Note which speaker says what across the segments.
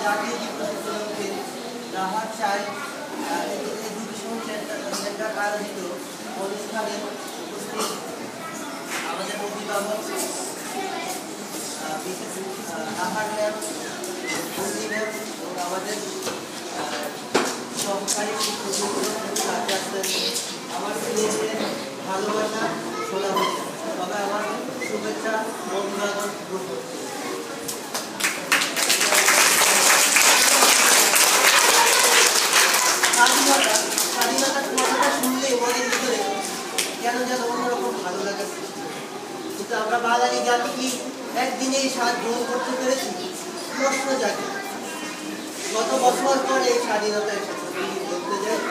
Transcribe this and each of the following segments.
Speaker 1: জাতীয় দিবস উপলক্ষে রাহাত চাইল্ড এডুকেশন সেন্টার আয়োজিত অনুষ্ঠানে উপস্থিত আমাদের অভিভাবক রাহাত ম্যাম, বন্দি ম্যাম এবং আমাদের সহকারী শিক্ষকবৃন্দ, আমার ছেলেদের ভালোবাসা শোনা হচ্ছে। তবে আমার শুভেচ্ছা অভিবাদন গ্রহণ করছি। স্বাধীনতার কথাটা শুনলে মনের ভিতরে কেন যেন অন্যরকম ভালো লাগে। কিন্তু আমরা বাঙালি জাতি কি একদিনে এই স্বাদ গ্রহণ করতে পেরেছি? প্রশ্ন জাতি গত বছর পর এই স্বাধীনতা এসেছে বলতে যায়।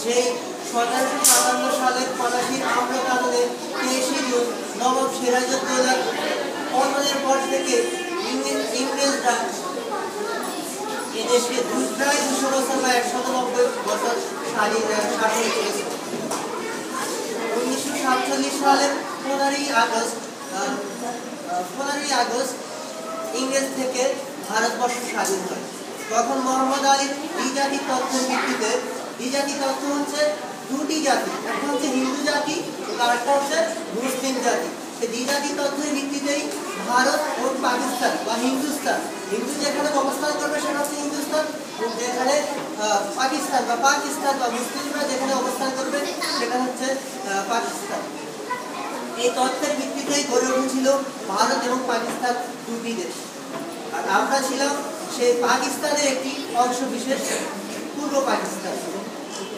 Speaker 1: সেই 1757 সালের ফরাসির আম্রকাননে 23 জুন নবাব সিরাজউদ্দৌলার পতনের পর থেকে ইংরেজরা এদেশকে প্রায় 200 বছর বা 190 বছর শাসন করেছে। 1947 সালের 15ই আগস্ট ইংরেজ থেকে ভারতবর্ষ স্বাধীন হয়। তখন মোহাম্মদ আলীর দ্বিজাতি তত্ত্বের ভিত্তিতে, দ্বিজাতি তত্ত্ব হচ্ছে দুটি জাতি, একটা হচ্ছে হিন্দু জাতি আর একটা হচ্ছে মুসলিম জাতি। সেই দ্বিজাতি তত্ত্বের ভিত্তিতেই ভারত এবং পাকিস্তান বা হিন্দুস্তান, হিন্দু যেখানে অবস্থান করবে সেটা হচ্ছে হিন্দুস্তান, যেখানে পাকিস্তান বা মুসলিমরা যেখানে অবস্থান করবে সেটা হচ্ছে পাকিস্তান। এই তত্ত্বের ভিত্তিতেই গড়ে উঠেছিল ভারত এবং পাকিস্তান দুটি দেশ। আর আমরা ছিলাম সেই পাকিস্তানের একটি অংশ বিশেষ, পূর্ব পাকিস্তান,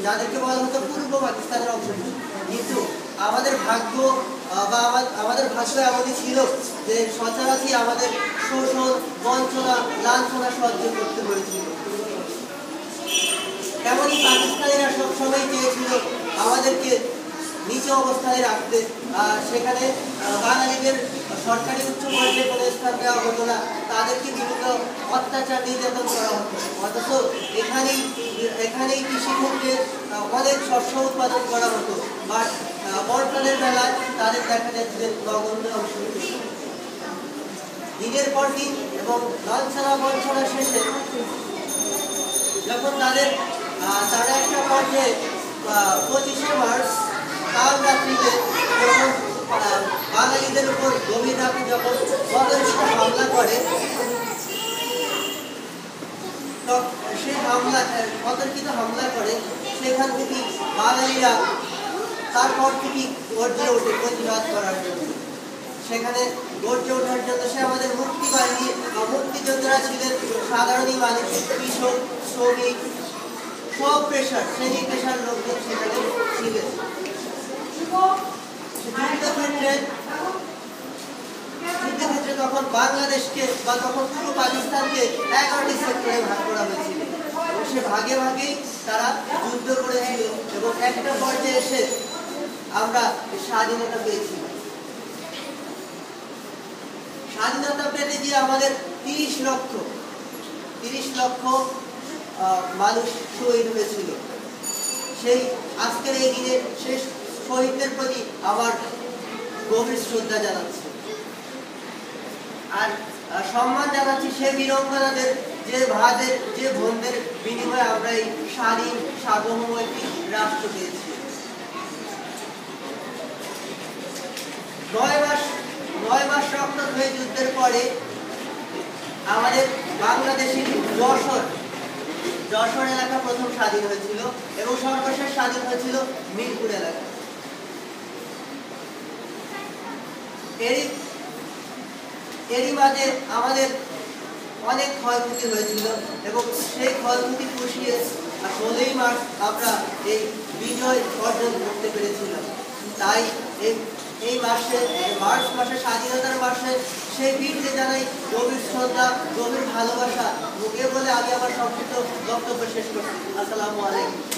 Speaker 1: যাদেরকে বলা হতো পূর্ব পাকিস্তানের অংশ বিশেষ। কিন্তু আমাদের ভাগ্য বা আমাদের ভাগ্য এমনই ছিল যে সচরাচর আমাদের শোষণ, বঞ্চনা, লাঞ্ছনা সহ্য করতে হয়েছিল। এমনই পাকিস্তানিরা সবসময় চেয়েছিল আমাদেরকে নিচু অবস্থায় রাখতে। সেখানে বাঙালিদের সরকারি উচ্চ পর্যায়ে কোনো স্থান দেওয়া হতো না, তাদেরকে বিভিন্ন অত্যাচার নির্যাতন করা হতো। অথচ এখানেই কৃষিক্ষেত্রে অনেক শস্য উৎপাদন করা হতো, বাট বর্তমানের বেলায় তাদের দেখা যাচ্ছে নগণ্য অংশ। দিনের পর দিন এবং লাঞ্ছনা বঞ্চনা শেষে যখন তারা একটা পর্যায়ে 25শে মার্চ কাল রাত্রিতে যখন বাঙালিদের উপর গভীর রাতে যখন অতর্কিত হামলা করে, অতর্কিত হামলা করে, সেখান থেকে বাঙালিরা তারপর থেকে গর্জে ওঠে প্রতিবাদ করার জন্য। সেখানে গর্জে ওঠার জন্য সে আমাদের মুক্তি বাহিনী বা মুক্তিযোদ্ধারা ছিলেন সাধারণই মানুষ, কৃষক, শ্রমিক, সব পেশার শ্রেণী পেশার লোকজন সেখানে ছিলেন। যুদ্ধক্ষেত্রে তখন বাংলাদেশকে বা তখন পুরো পাকিস্তানকে 11টি সেক্টরে ভাগ করা হয়েছিল এবং সে ভাগে ভাগেই তারা যুদ্ধ করেছিল এবং একটা পর্যায়ে এসে আমরা স্বাধীনতা পেয়েছি। স্বাধীনতা পেতে গিয়ে আমাদের 30 লক্ষ মানুষ শহীদ হয়েছিল। সেই আজকের এই দিনে শেষ শহীদদের প্রতি আমার গভীর শ্রদ্ধা জানাচ্ছি আর সম্মান জানাচ্ছি সেই বীরঙ্গনাদের, যে ভাইদের, যে বোনদের বিনিময়ে আমরা এই স্বাধীন সার্বভৌম একটি রাষ্ট্র পেয়েছি। 9 মাস রক্তক্ষয়ী যুদ্ধের পরে আমাদের বাংলাদেশের যশোর এলাকা প্রথম স্বাধীন হয়েছিল এবং সর্বশেষ স্বাধীন হয়েছিল মিরপুর এলাকা। এরই মাঝে আমাদের অনেক ক্ষয়ক্ষতি হয়েছিল এবং সেই ক্ষয়ক্ষতি পুষিয়ে 16ই মার্চ আমরা এই বিজয় অর্জন করতে পেরেছিলাম। তাই এই মার্চ মাসে, স্বাধীনতার মাসে সেই বীরকে জানাই গভীর শ্রদ্ধা, গভীর ভালোবাসা। মুখে বলে আমি আমার সংক্ষিপ্ত বক্তব্য শেষ করছি। আসসালামু আলাইকুম।